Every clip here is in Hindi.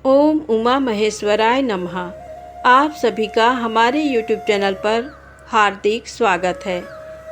ओम उमा महेश्वराय नमः। आप सभी का हमारे YouTube चैनल पर हार्दिक स्वागत है।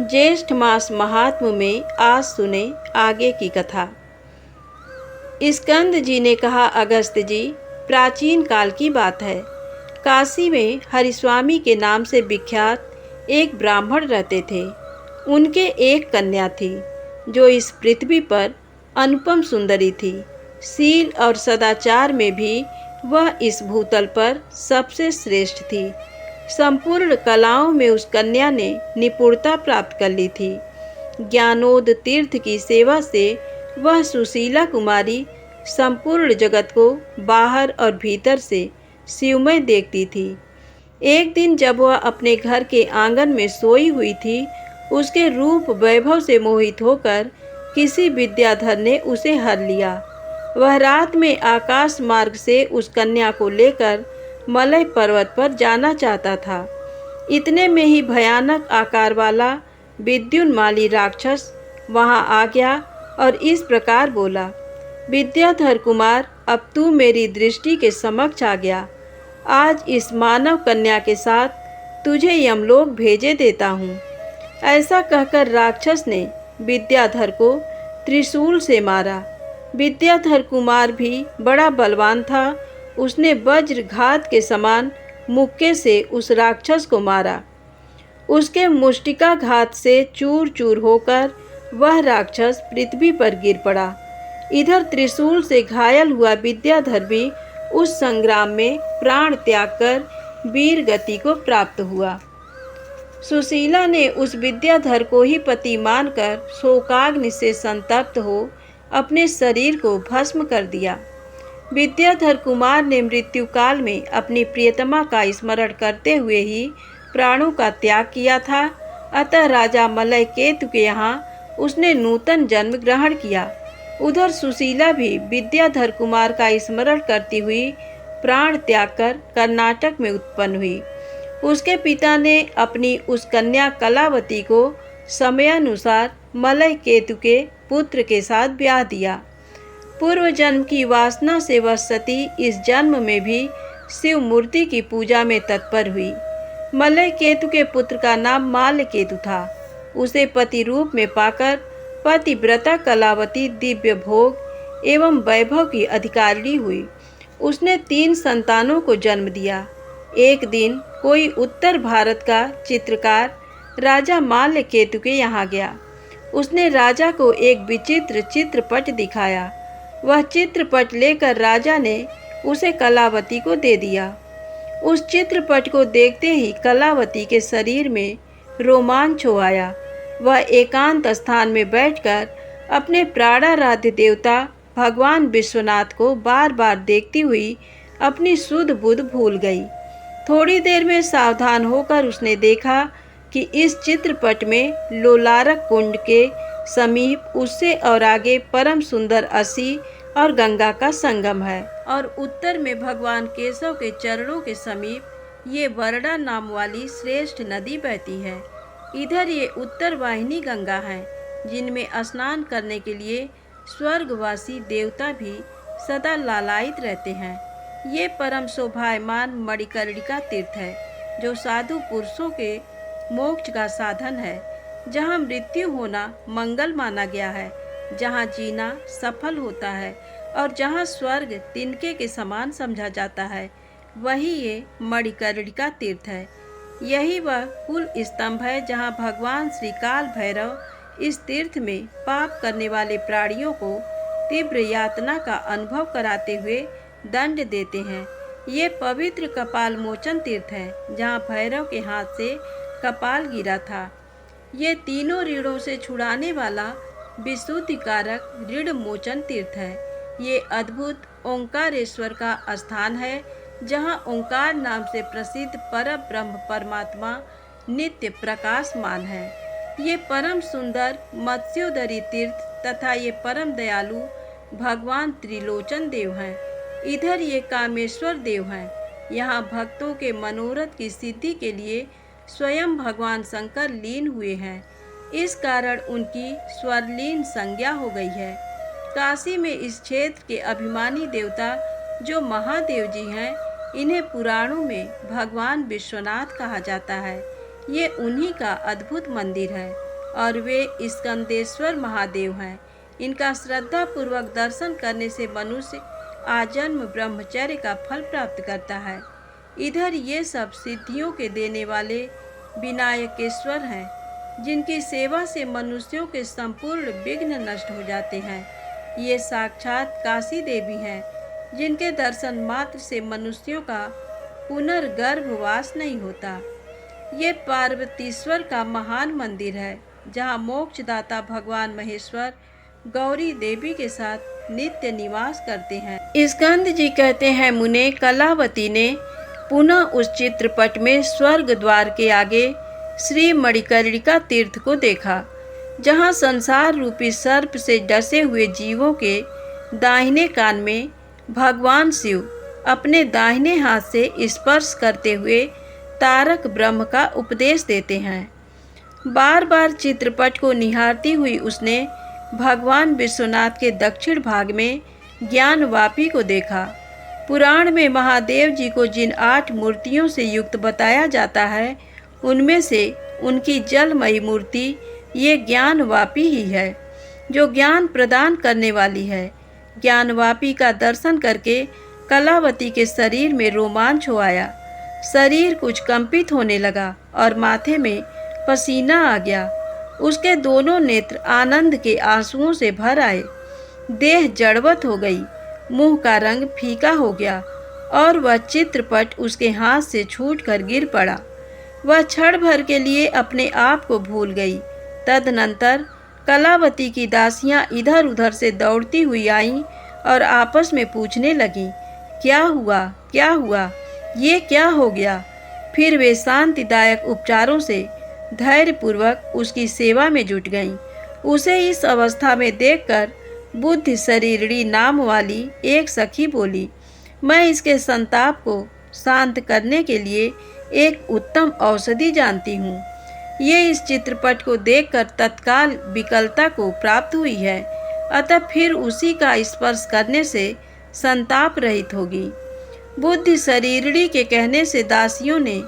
ज्येष्ठ मास महात्म्य में आज सुने आगे की कथा। स्कंद जी ने कहा, अगस्त्य जी, प्राचीन काल की बात है। काशी में हरिस्वामी के नाम से विख्यात एक ब्राह्मण रहते थे। उनके एक कन्या थी जो इस पृथ्वी पर अनुपम सुंदरी थी। शील और सदाचार में भी वह इस भूतल पर सबसे श्रेष्ठ थी। संपूर्ण कलाओं में उस कन्या ने निपुणता प्राप्त कर ली थी। ज्ञानोद तीर्थ की सेवा से वह सुशीला कुमारी संपूर्ण जगत को बाहर और भीतर से शिवमय देखती थी। एक दिन जब वह अपने घर के आंगन में सोई हुई थी, उसके रूप वैभव से मोहित होकर किसी विद्याधर ने उसे हर लिया। वह रात में आकाश मार्ग से उस कन्या को लेकर मलय पर्वत पर जाना चाहता था। इतने में ही भयानक आकार वाला विद्युन्माली राक्षस वहां आ गया और इस प्रकार बोला, विद्याधर कुमार, अब तू मेरी दृष्टि के समक्ष आ गया। आज इस मानव कन्या के साथ तुझे यमलोक भेजे देता हूँ। ऐसा कहकर राक्षस ने विद्याधर को त्रिशूल से मारा। विद्याधर कुमार भी बड़ा बलवान था। उसने वज्रघात के समान मुक्के से उस राक्षस को मारा। उसके मुष्टिकाघात से चूर चूर होकर वह राक्षस पृथ्वी पर गिर पड़ा। इधर त्रिशूल से घायल हुआ विद्याधर भी उस संग्राम में प्राण त्याग कर वीर गति को प्राप्त हुआ। सुशीला ने उस विद्याधर को ही पति मानकर शोकाग्नि से संतप्त हो अपने शरीर को भस्म कर दिया। विद्याधर कुमार ने मृत्यु काल में अपनी प्रियतमा का स्मरण करते हुए ही प्राणों का त्याग किया था। अतः राजा मलय केतु के यहाँ उसने नूतन जन्म ग्रहण किया। उधर सुशीला भी विद्याधर कुमार का स्मरण करती हुई प्राण त्याग कर कर्नाटक में उत्पन्न हुई। उसके पिता ने अपनी उस कन्या कलावती को समयानुसार मलय केतु के पुत्र के साथ ब्याह दिया। पूर्व जन्म की वासना से वह सती इस जन्म में भी शिव मूर्ति की पूजा में तत्पर हुई। मलय केतु के पुत्र का नाम माल्य केतु था। उसे पति रूप में पाकर पतिव्रता कलावती दिव्य भोग एवं वैभव की अधिकारिणी हुई। उसने 3 संतानों को जन्म दिया। एक दिन कोई उत्तर भारत का चित्रकार राजा माल्य केतु के यहाँ गया। उसने राजा को एक विचित्र चित्रपट दिखाया। वह चित्रपट लेकर राजा ने उसे कलावती को दे दिया। उस चित्रपट को देखते ही कलावती के शरीर में रोमांच हो आया। वह एकांत स्थान में बैठकर अपने प्राणाराध्य देवता भगवान विश्वनाथ को बार बार देखती हुई अपनी सुध बुध भूल गई। थोड़ी देर में सावधान होकर उसने देखा कि इस चित्रपट में लोलारक कुंड के समीप उससे और आगे परम सुंदर असी और गंगा का संगम है और उत्तर में भगवान केशव के चरणों के समीप ये वरडा नाम वाली श्रेष्ठ नदी बहती है। इधर ये उत्तर वाहिनी गंगा है, जिनमें स्नान करने के लिए स्वर्गवासी देवता भी सदा लालायित रहते हैं। ये परम शोभायमान मणिकर्णिका तीर्थ है, जो साधु पुरुषों के मोक्ष का साधन है, जहाँ मृत्यु होना मंगल माना गया है, जहाँ जीना सफल होता है और जहाँ स्वर्ग तिनके के समान समझा जाता है, वही ये मणिकर्णिका तीर्थ है। यही वह कुल स्तंभ है जहाँ भगवान श्री काल भैरव इस तीर्थ में पाप करने वाले प्राणियों को तीव्र यातना का अनुभव कराते हुए दंड देते हैं। ये पवित्र कपाल मोचन तीर्थ है, जहाँ भैरव के हाथ से कपाल गिरा था। ये तीनों ऋणों से छुड़ाने वाला विशुद्धिकारक ऋण मोचन तीर्थ है। ये अद्भुत ओंकारेश्वर का स्थान है, जहाँ ओंकार नाम से प्रसिद्ध पर ब्रह्म परमात्मा नित्य प्रकाशमान है। ये परम सुंदर मत्स्योदरी तीर्थ तथा ये परम दयालु भगवान त्रिलोचन देव हैं। इधर ये कामेश्वर देव हैं। यहाँ भक्तों के मनोरथ की सिद्धि के लिए स्वयं भगवान शंकर लीन हुए हैं। इस कारण उनकी स्वरलीन संज्ञा हो गई है। काशी में इस क्षेत्र के अभिमानी देवता जो महादेव जी हैं, इन्हें पुराणों में भगवान विश्वनाथ कहा जाता है। ये उन्हीं का अद्भुत मंदिर है और वे स्कंदेश्वर महादेव हैं। इनका श्रद्धा पूर्वक दर्शन करने से मनुष्य आजन्म ब्रह्मचर्य का फल प्राप्त करता है। इधर ये सब सिद्धियों के देने वाले विनायकेश्वर हैं, जिनकी सेवा से मनुष्यों के संपूर्ण विघ्न नष्ट हो जाते हैं। ये साक्षात काशी देवी हैं, जिनके दर्शन मात्र से मनुष्यों का पुनर्गर्भवास नहीं होता। ये पार्वतीश्वर का महान मंदिर है, जहाँ मोक्षदाता भगवान महेश्वर गौरी देवी के साथ नित्य निवास करते हैं। स्कंद जी कहते हैं, मुने कलावती ने पुनः उस चित्रपट में स्वर्ग द्वार के आगे श्री मणिकर्णिका तीर्थ को देखा, जहाँ संसार रूपी सर्प से डसे हुए जीवों के दाहिने कान में भगवान शिव अपने दाहिने हाथ से स्पर्श करते हुए तारक ब्रह्म का उपदेश देते हैं। बार बार चित्रपट को निहारती हुई उसने भगवान विश्वनाथ के दक्षिण भाग में ज्ञानवापी को देखा। पुराण में महादेव जी को जिन 8 मूर्तियों से युक्त बताया जाता है, उनमें से उनकी जलमयी मूर्ति ये ज्ञानवापी ही है, जो ज्ञान प्रदान करने वाली है। ज्ञानवापी का दर्शन करके कलावती के शरीर में रोमांच हो आया। शरीर कुछ कंपित होने लगा और माथे में पसीना आ गया। उसके दोनों नेत्र आनंद के आंसुओं से भर आए। देह जड़वत हो गई, मुंह का रंग फीका हो गया और वह चित्रपट उसके हाथ से छूटकर गिर पड़ा। वह क्षण भर के लिए अपने आप को भूल गई। तदनंतर कलावती की दासियां इधर उधर से दौड़ती हुई आईं और आपस में पूछने लगीं, क्या हुआ, क्या हुआ, ये क्या हो गया। फिर वे शांतिदायक उपचारों से धैर्यपूर्वक उसकी सेवा में जुट गईं। उसे इस अवस्था में देखकर बुद्धि शरीरड़ी नाम वाली एक सखी बोली, मैं इसके संताप को शांत करने के लिए एक उत्तम औषधि जानती हूँ। ये इस चित्रपट को देखकर तत्काल विकलता को प्राप्त हुई है, अतः फिर उसी का स्पर्श करने से संताप रहित होगी। बुद्धि शरीरड़ी के कहने से दासियों ने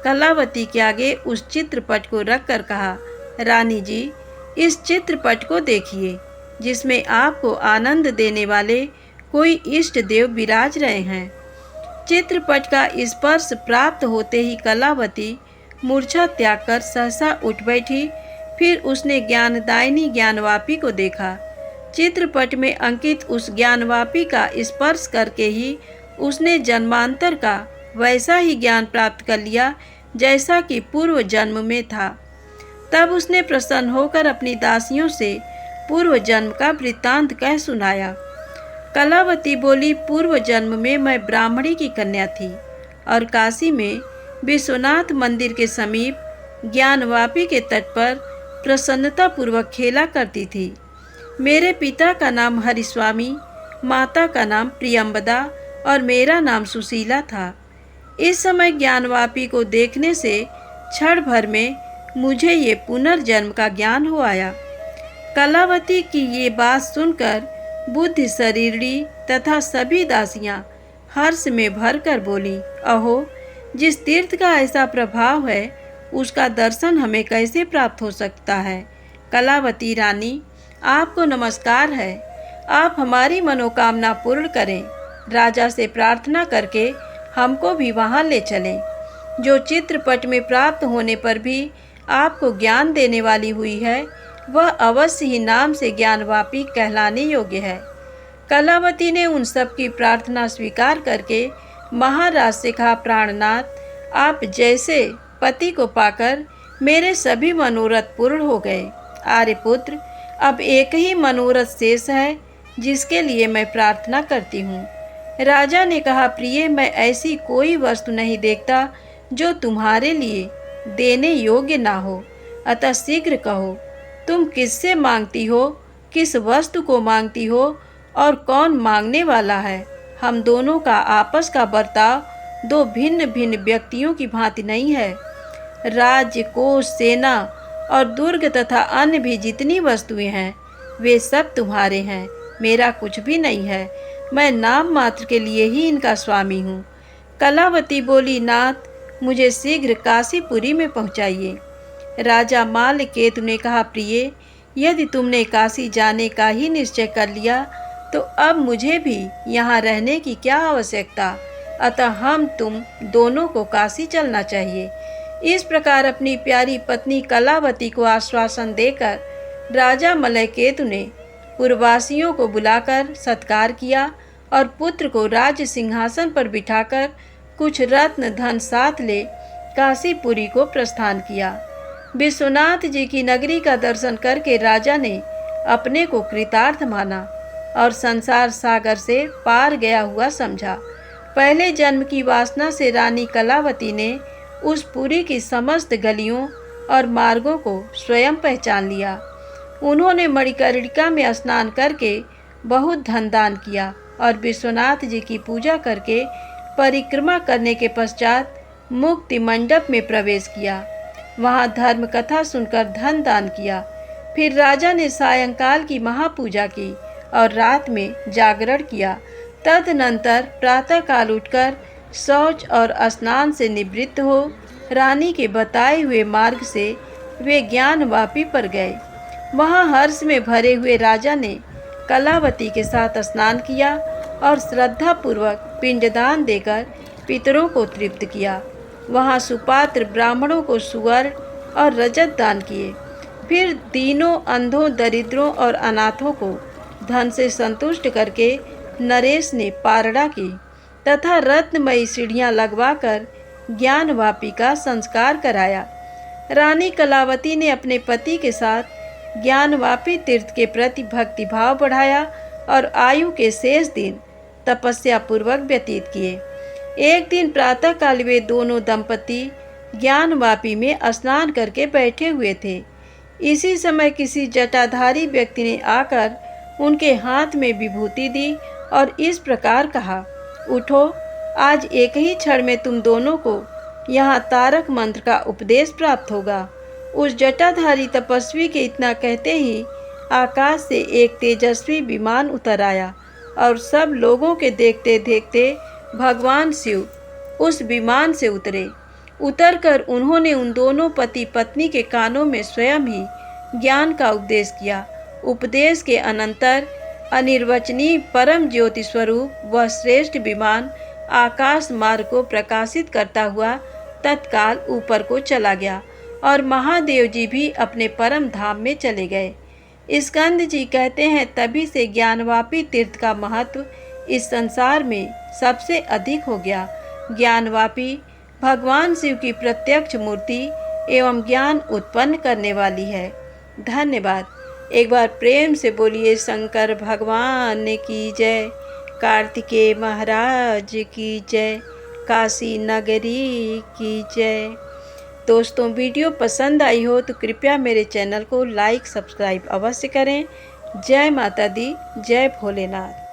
कलावती के आगे उस चित्रपट को रखकर कहा, रानी जी, इस चित्रपट को देखिए, जिसमें आपको आनंद देने वाले कोई इष्ट देव विराज रहे हैं। चित्रपट का स्पर्श प्राप्त होते ही कलावती मूर्छा त्याग कर सहसा उठ बैठी। फिर उसने ज्ञानदायिनी ज्ञानवापी को देखा। चित्रपट में अंकित उस ज्ञानवापी का स्पर्श करके ही उसने जन्मांतर का वैसा ही ज्ञान प्राप्त कर लिया जैसा कि पूर्व जन्म में था। तब उसने प्रसन्न होकर अपनी दासियों से पूर्व जन्म का वृत्तांत कह सुनाया। कलावती बोली, पूर्व जन्म में मैं ब्राह्मणी की कन्या थी और काशी में विश्वनाथ मंदिर के समीप ज्ञानवापी के तट पर प्रसन्नता पूर्वक खेला करती थी। मेरे पिता का नाम हरिस्वामी, माता का नाम प्रियंबदा और मेरा नाम सुशीला था। इस समय ज्ञानवापी को देखने से क्षण भर में मुझे ये पुनर्जन्म का ज्ञान हो आया। कलावती की ये बात सुनकर बुद्धि शरीरड़ी तथा सभी दासियां हर्ष में भरकर बोली, अहो, जिस तीर्थ का ऐसा प्रभाव है उसका दर्शन हमें कैसे प्राप्त हो सकता है। कलावती रानी, आपको नमस्कार है। आप हमारी मनोकामना पूर्ण करें। राजा से प्रार्थना करके हमको भी वहाँ ले चलें। जो चित्रपट में प्राप्त होने पर भी आपको ज्ञान देने वाली हुई है, वह अवश्य ही नाम से ज्ञानवापी कहलाने योग्य है। कलावती ने उन सब की प्रार्थना स्वीकार करके महाराज से कहा, प्राणनाथ, आप जैसे पति को पाकर मेरे सभी मनोरथ पूर्ण हो गए। आर्यपुत्र, अब एक ही मनोरथ शेष है जिसके लिए मैं प्रार्थना करती हूँ। राजा ने कहा, प्रिय, मैं ऐसी कोई वस्तु नहीं देखता जो तुम्हारे लिए देने योग्य ना हो, अतः शीघ्र कहो, तुम किससे मांगती हो, किस वस्तु को मांगती हो और कौन मांगने वाला है। हम दोनों का आपस का बर्ताव दो भिन्न भिन्न व्यक्तियों की भांति नहीं है। राज्य, कोष, सेना और दुर्ग तथा अन्य भी जितनी वस्तुएं हैं वे सब तुम्हारे हैं, मेरा कुछ भी नहीं है। मैं नाम मात्र के लिए ही इनका स्वामी हूँ। कलावती बोली, नाथ मुझे शीघ्र काशीपुरी में पहुँचाइए। राजा मालकेतु ने कहा, प्रिय, यदि तुमने काशी जाने का ही निश्चय कर लिया तो अब मुझे भी यहाँ रहने की क्या आवश्यकता, अतः हम तुम दोनों को काशी चलना चाहिए। इस प्रकार अपनी प्यारी पत्नी कलावती को आश्वासन देकर राजा मलयकेतु ने पुरवासियों को बुलाकर सत्कार किया और पुत्र को राज सिंहासन पर बिठाकर कुछ रत्न धन साथ ले काशीपुरी को प्रस्थान किया। विश्वनाथ जी की नगरी का दर्शन करके राजा ने अपने को कृतार्थ माना और संसार सागर से पार गया हुआ समझा। पहले जन्म की वासना से रानी कलावती ने उस पुरी की समस्त गलियों और मार्गों को स्वयं पहचान लिया। उन्होंने मणिकर्णिका में स्नान करके बहुत धन दान किया और विश्वनाथ जी की पूजा करके परिक्रमा करने के पश्चात मुक्ति मंडप में प्रवेश किया। वहाँ धर्म कथा सुनकर धन दान किया। फिर राजा ने सायंकाल की महापूजा की और रात में जागरण किया। तदनंतर प्रातःकाल उठकर शौच और स्नान से निवृत्त हो रानी के बताए हुए मार्ग से वे ज्ञानवापी पर गए। वहाँ हर्ष में भरे हुए राजा ने कलावती के साथ स्नान किया और श्रद्धापूर्वक पिंडदान देकर पितरों को तृप्त किया। वहाँ सुपात्र ब्राह्मणों को सुवर्ण और रजत दान किए। फिर दीनों, अंधों, दरिद्रों और अनाथों को धन से संतुष्ट करके नरेश ने पारणा की तथा रत्नमयी सीढ़ियाँ लगवाकर ज्ञानवापी का संस्कार कराया। रानी कलावती ने अपने पति के साथ ज्ञानवापी तीर्थ के प्रति भक्ति भाव बढ़ाया और आयु के शेष दिन तपस्या पूर्वक व्यतीत किए। एक दिन प्रातःकाल वे दोनों दंपति ज्ञानवापी में स्नान करके बैठे हुए थे। इसी समय किसी जटाधारी व्यक्ति ने आकर उनके हाथ में विभूति दी और इस प्रकार कहा, उठो, आज एक ही क्षण में तुम दोनों को यहाँ तारक मंत्र का उपदेश प्राप्त होगा। उस जटाधारी तपस्वी के इतना कहते ही आकाश से एक तेजस्वी विमान उतर आया और सब लोगों के देखते देखते भगवान शिव उस विमान से उतरकर उन्होंने उन दोनों पति पत्नी के कानों में स्वयं ही ज्ञान का उपदेश किया। उपदेश के अनंतर अनिर्वचनीय परम ज्योति स्वरूप वह श्रेष्ठ विमान आकाश मार्ग को प्रकाशित करता हुआ तत्काल ऊपर को चला गया और महादेव जी भी अपने परम धाम में चले गए। स्कंद जी कहते हैं, तभी से ज्ञानवापी तीर्थ का महत्व इस संसार में सबसे अधिक हो गया। ज्ञानवापी भगवान शिव की प्रत्यक्ष मूर्ति एवं ज्ञान उत्पन्न करने वाली है। धन्यवाद। एक बार प्रेम से बोलिए शंकर भगवान की जय, कार्तिकेय महाराज की जय, काशी नगरी की जय। दोस्तों, वीडियो पसंद आई हो तो कृपया मेरे चैनल को लाइक सब्सक्राइब अवश्य करें। जय माता दी, जय भोलेनाथ।